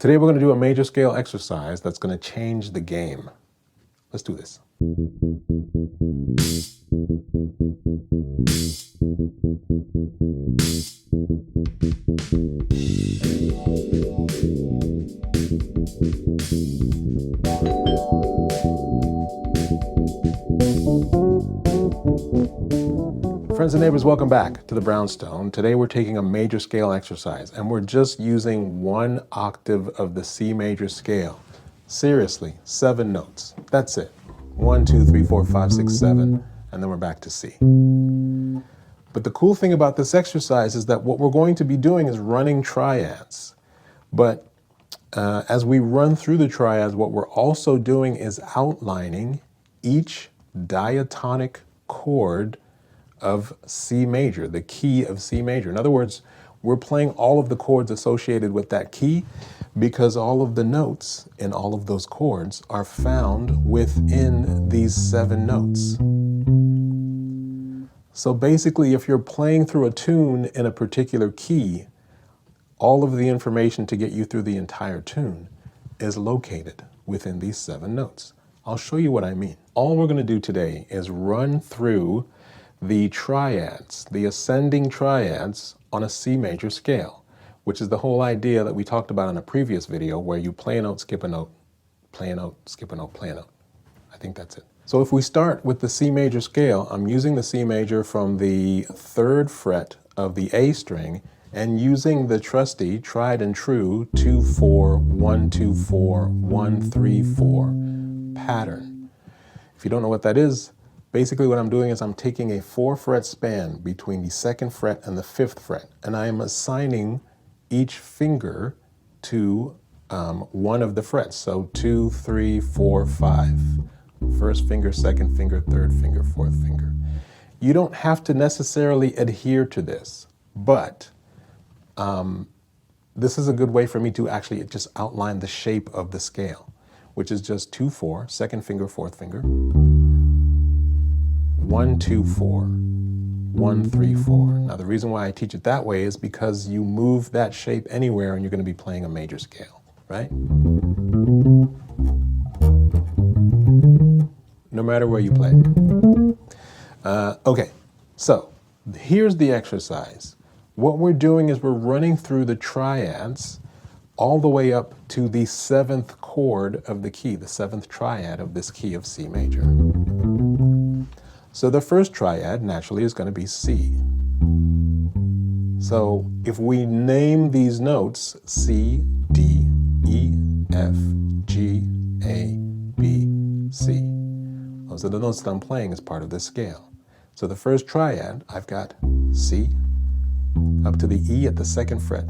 Today we're going to do a major scale exercise that's going to change the game. Let's do this. Friends and neighbors, welcome back to the Brownstone. Today we're taking a major scale exercise and we're just using one octave of the C major scale. Seriously, 7 notes. That's it. 1, 2, 3, 4, 5, 6, 7, and then we're back to C. But the cool thing about this exercise is that what we're going to be doing is running triads. But as we run through the triads, what we're also doing is outlining each diatonic chord of C major, the key of C major. In other words, we're playing all of the chords associated with that key because all of the notes in all of those chords are found within these 7 notes. So basically, if you're playing through a tune in a particular key, all of the information to get you through the entire tune is located within these 7 notes. I'll show you what I mean. All we're going to do today is run through the triads, the ascending triads on a C major scale, which is the whole idea that we talked about in a previous video where you play a note, skip a note, play a note, skip a note, play a note. I think that's it. So if we start with the C major scale, I'm using the C major from the 3rd fret of the A string and using the trusty, tried and true 2-4, 1-2-4, 1-3-4 pattern. If you don't know what that is, basically what I'm doing is I'm taking a 4-fret span between the 2nd fret and the 5th fret, and I am assigning each finger to one of the frets. So 2, 3, 4, 5. First finger, 2nd finger, 3rd finger, 4th finger. You don't have to necessarily adhere to this, but this is a good way for me to actually just outline the shape of the scale, which is just 2-4, 2nd finger, 4th finger, 1-2-4, 1-3-4. Now the reason why I teach it that way is because you move that shape anywhere and you're going to be playing a major scale, right? No matter where you play. Okay, so here's the exercise. What we're doing is we're running through the triads all the way up to the 7th chord of the key, the 7th triad of this key of C major. So the first triad naturally is going to be C. So if we name these notes C, D, E, F, G, A, B, C. Those are the notes that I'm playing as part of this scale. So the first triad, I've got C up to the E at the 2nd fret,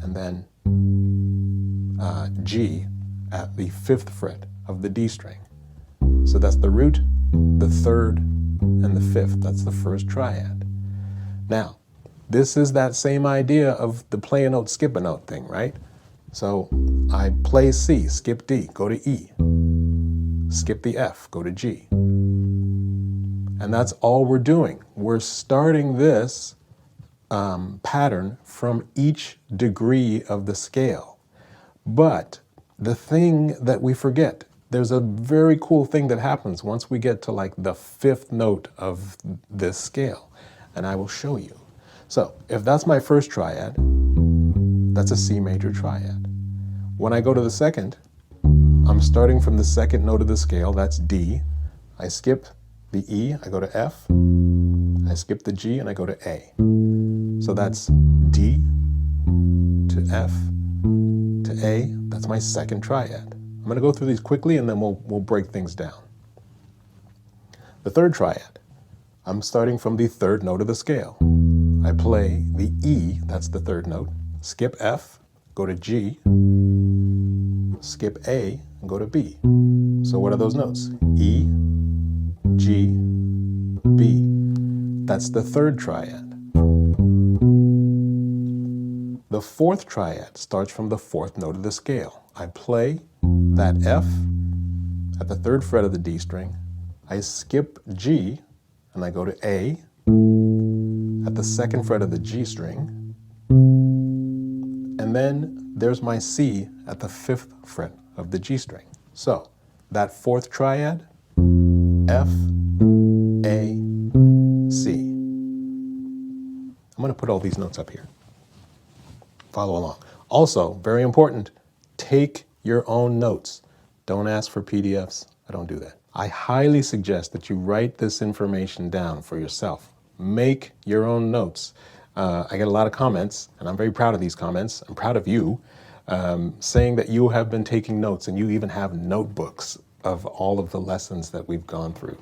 and then G at the 5th fret of the D string. So that's the root, the 3rd, and the 5th. That's the first triad. Now, this is that same idea of the play a note, skip a note thing, right? So I play C, skip D, go to E. Skip the F, go to G. And that's all we're doing. We're starting this pattern from each degree of the scale. But the thing that we forget, there's a very cool thing that happens once we get to like the 5th note of this scale, and I will show you. So if that's my first triad, that's a C major triad. When I go to the 2nd, I'm starting from the 2nd note of the scale, that's D. I skip the E, I go to F. I skip the G and I go to A. So that's D to F to A. That's my 2nd triad. I'm going to go through these quickly and then we'll break things down. The 3rd triad, I'm starting from the 3rd note of the scale. I play the E, that's the 3rd note, skip F, go to G, skip A, and go to B. So what are those notes? E, G, B. That's the 3rd triad. The 4th triad starts from the 4th note of the scale. I play that F at the 3rd fret of the D string. I skip G and I go to A at the 2nd fret of the G string. And And then there's my C at the 5th fret of the G string. So that 4th triad, F, A, C. I'm going to put all these notes up here. Follow along. Also, very important, take your own notes. Don't ask for PDFs. I don't do that. I highly suggest that you write this information down for yourself. Make your own notes. I get a lot of comments, and I'm very proud of these comments. I'm proud of you, saying that you have been taking notes and you even have notebooks of all of the lessons that we've gone through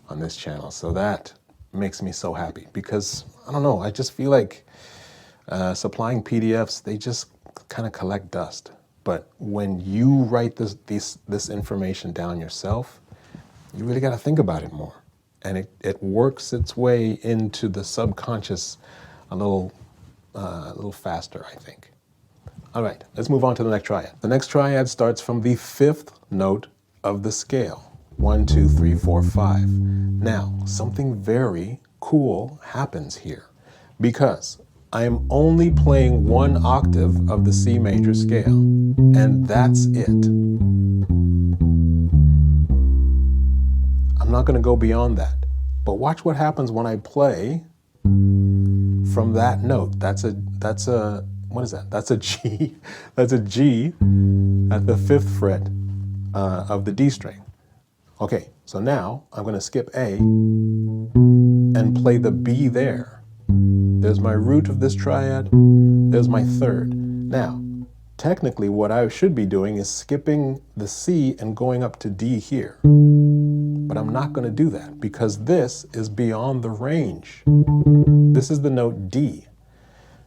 on this channel. So that makes me so happy because, I don't know, I just feel like supplying PDFs, they just kind of collect dust. But when you write this information down yourself, you really got to think about it more. And it works its way into the subconscious a little faster, I think. All right, let's move on to the next triad. The next triad starts from the 5th note of the scale. 1, 2, 3, 4, 5. Now, something very cool happens here because I am only playing 1 octave of the C major scale, and that's it. I'm not going to go beyond that. But watch what happens when I play from that note. That's a what is that? That's a G. That's a G at the 5th fret of the D string. Okay, so now I'm going to skip A and play the B there. There's my root of this triad. There's my 3rd. Now, technically what I should be doing is skipping the C and going up to D here. But I'm not going to do that because this is beyond the range. This is the note D,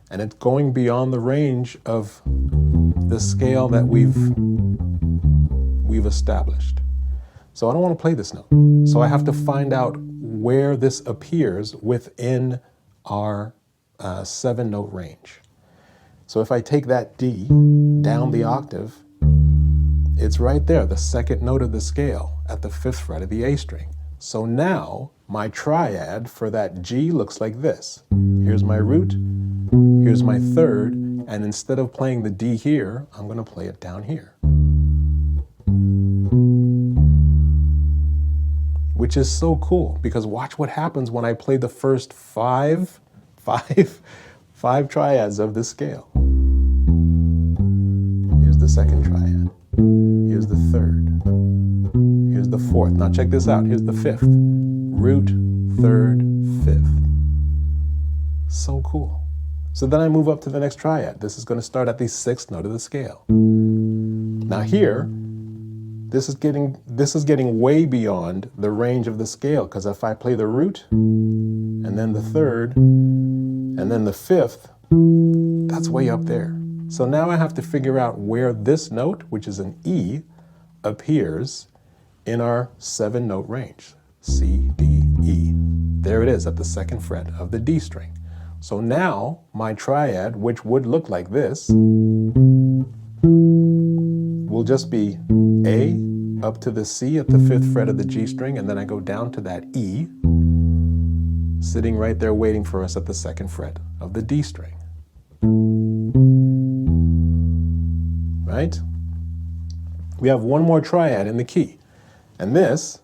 and it's going beyond the range of the scale that we've established. So I don't want to play this note. So I have to find out where this appears within our 7-note range. So if I take that D down the octave, it's right there, the 2nd note of the scale at the 5th fret of the A string. So now my triad for that G looks like this. Here's my root, here's my 3rd, and instead of playing the D here, I'm going to play it down here. Which is so cool because watch what happens when I play the first five triads of this scale. Here's the 2nd triad. Here's the 3rd. Here's the 4th. Now check this out. Here's the 5th. Root, 3rd, 5th. So cool. So then I move up to the next triad. This is going to start at the 6th note of the scale. Now here, this is getting way beyond the range of the scale because if I play the root and then the 3rd and then the 5th, that's way up there. So now I have to figure out where this note, which is an E, appears in our 7-note range. C, D, E. There it is at the 2nd fret of the D string. So now my triad, which would look like this, will just be A up to the C at the 5th fret of the G string, and then I go down to that E, sitting right there waiting for us at the 2nd fret of the D string. Right? We have one more triad in the key, and this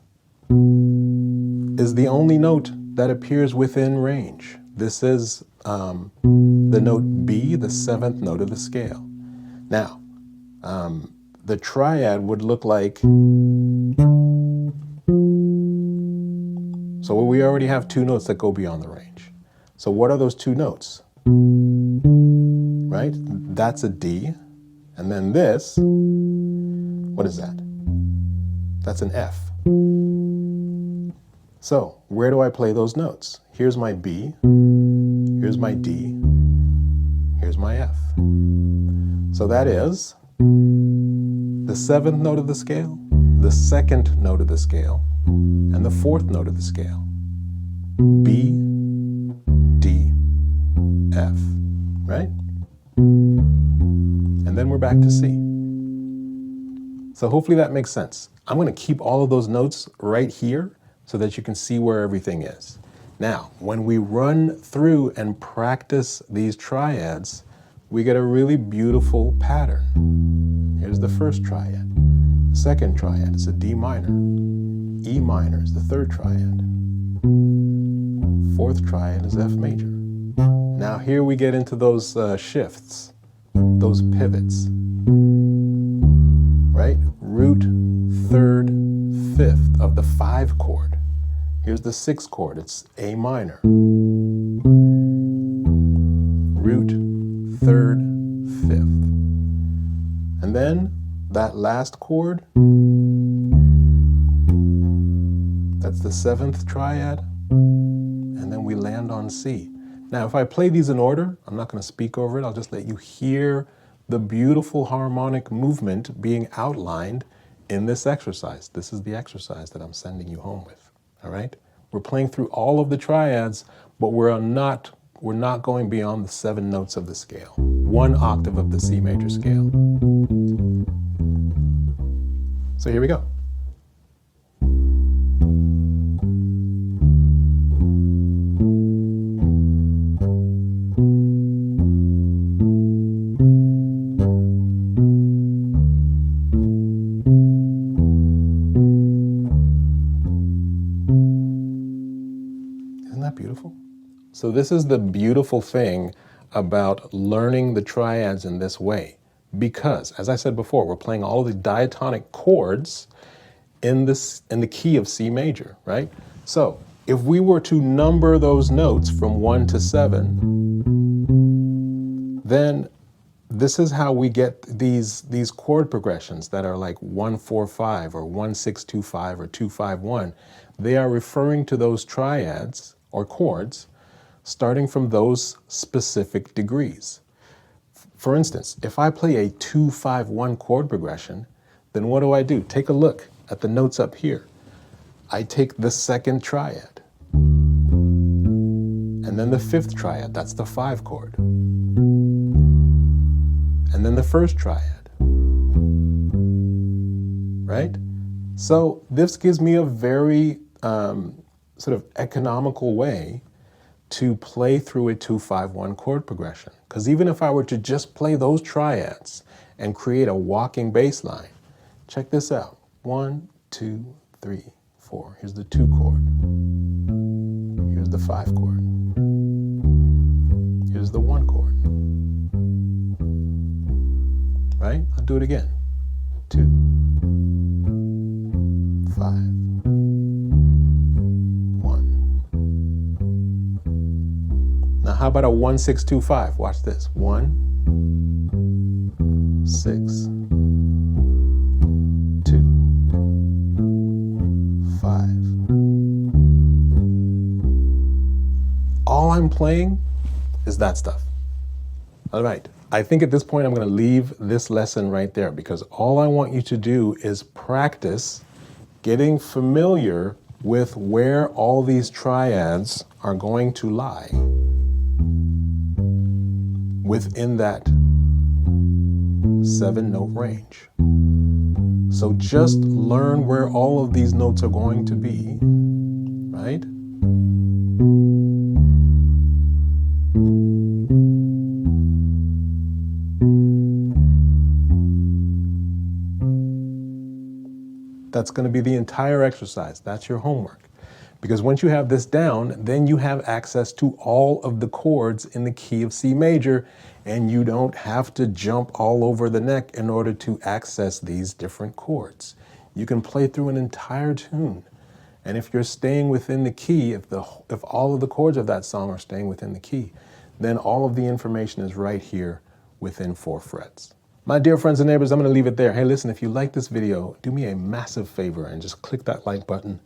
is the only note that appears within range. This is the note B, the 7th note of the scale. Now, the triad would look like, so we already have 2 notes that go beyond the range. So what are those 2 notes? Right? That's a D. And then this, what is that? That's an F. So where do I play those notes? Here's my B, here's my D, here's my F. So that is the 7th note of the scale, the 2nd note of the scale, and the 4th note of the scale. B, D, F, right? And then we're back to C. So hopefully that makes sense. I'm going to keep all of those notes right here so that you can see where everything is. Now, when we run through and practice these triads, we get a really beautiful pattern. Here's the first triad. The second triad is a D minor. E minor is the third triad. Fourth triad is F major. Now here we get into those shifts, those pivots, right? Root, third, fifth of the 5 chord. Here's the 6th chord, it's A minor. Root, third, fifth. And then that last chord, that's the 7th triad, and then we land on C. Now, if I play these in order, I'm not going to speak over it, I'll just let you hear the beautiful harmonic movement being outlined in this exercise. This is the exercise that I'm sending you home with, all right? We're playing through all of the triads, but we're not going beyond the 7 notes of the scale, 1 octave of the C major scale. So here we go. Beautiful. So this is the beautiful thing about learning the triads in this way, because as I said before, we're playing all of the diatonic chords in the key of C major, right? So if we were to number those notes from 1 to 7, then this is how we get these chord progressions that are like 1-4-5 or 1-6-2-5 or 2-5-1. They are referring to those triads or chords starting from those specific degrees. For instance, if I play a 2-5-1 chord progression, then what do? Take a look at the notes up here. I take the 2nd triad, and then the 5th triad, that's the 5 chord, and then the 1st triad, right? So this gives me a very sort of economical way to play through a 2-5-1 chord progression. Because even if I were to just play those triads and create a walking bass line, check this out. 1, 2, 3, 4. Here's the 2 chord. Here's the 5 chord. Here's the 1 chord. Right? I'll do it again. 2, 5. Now, how about a 1-6-2-5? Watch this. 1, 6, 2, 5. All I'm playing is that stuff. All right. I think at this point I'm going to leave this lesson right there, because all I want you to do is practice getting familiar with where all these triads are going to lie within that 7-note range. So just learn where all of these notes are going to be, right? That's going to be the entire exercise. That's your homework. Because once you have this down, then you have access to all of the chords in the key of C major, and you don't have to jump all over the neck in order to access these different chords. You can play through an entire tune. And if you're staying within the key, if all of the chords of that song are staying within the key, then all of the information is right here within 4 frets. My dear friends and neighbors, I'm going to leave it there. Hey, listen, if you like this video, do me a massive favor and just click that like button.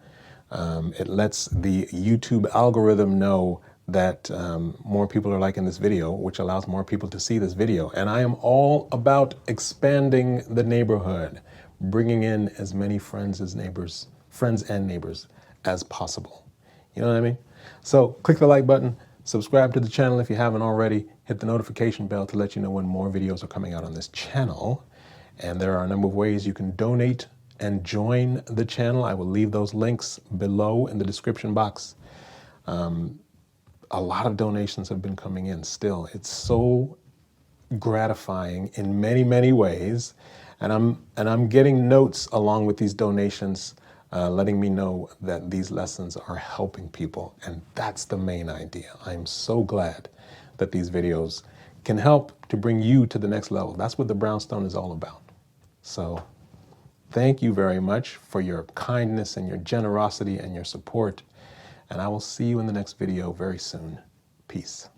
It lets the YouTube algorithm know that more people are liking this video, which allows more people to see this video. And I am all about expanding the neighborhood, bringing in as many friends and neighbors as possible. You know what I mean? So click the like button, subscribe to the channel if you haven't already, hit the notification bell to let you know when more videos are coming out on this channel. And there are a number of ways you can donate and join the channel. I will leave those links below in the description box. A lot of donations have been coming in still. It's so gratifying in many, many ways. And I'm getting notes along with these donations, letting me know that these lessons are helping people. And that's the main idea. I'm so glad that these videos can help to bring you to the next level. That's what the Brownstone is all about. So thank you very much for your kindness and your generosity and your support. And I will see you in the next video very soon. Peace.